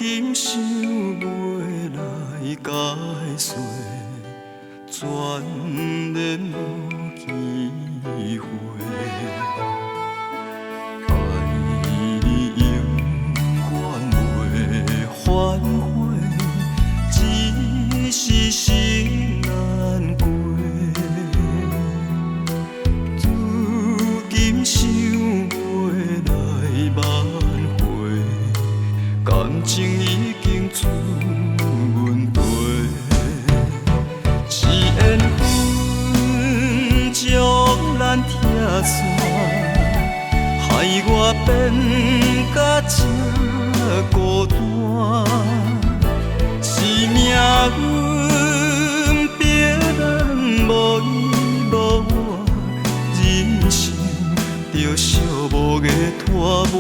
今想袂来解释，全然无机会。爱你永远袂反悔，只是心难过。如今想袂来挽回，感情已经出问题。是缘分将咱拆散，害我变甲这孤单。是命运逼咱无依无我，人生着寂寞的拖磨。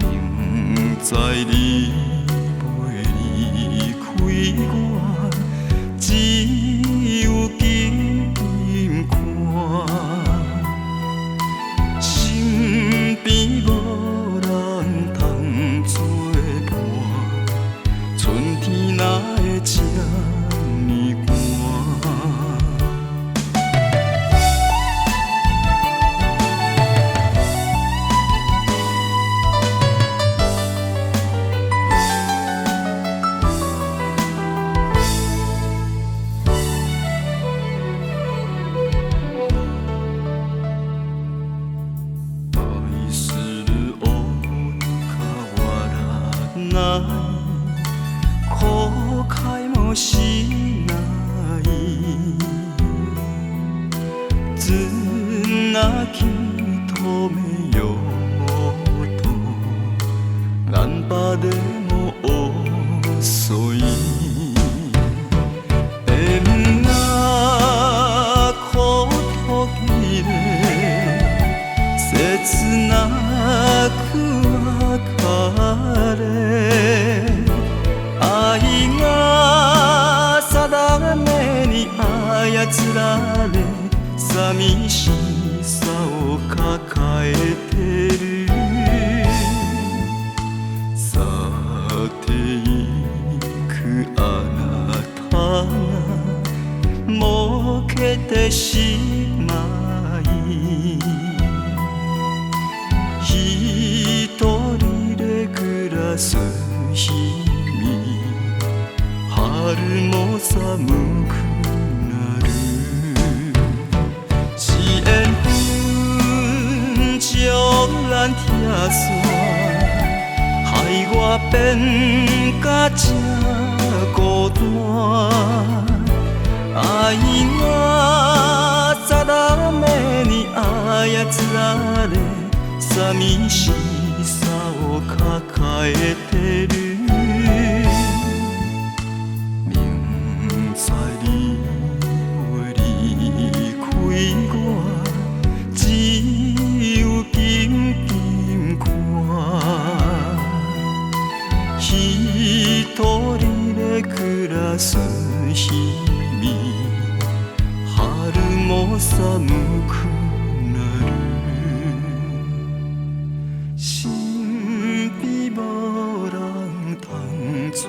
明知你袂离开我，只有紧紧看。身边无人通作伴，春天哪会这呢寒？苦开莫是那意，自那起头没有头，难把的莫所以，变那苦痛起来，切那苦卡嘞。やつらで寂しさを抱えてる。去っていくあなたがもうけてしまい、一人で暮らす日々、春も寒く将咱拆散，害我变甲这孤单。爱我ざらめにあやつらで寂しさを抱えてる。明知你会离开我，紧紧看，一人で暮らす日々、春も寒くなる。身边无人通作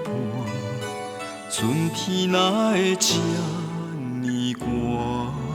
伴，春天哪会这呢寒？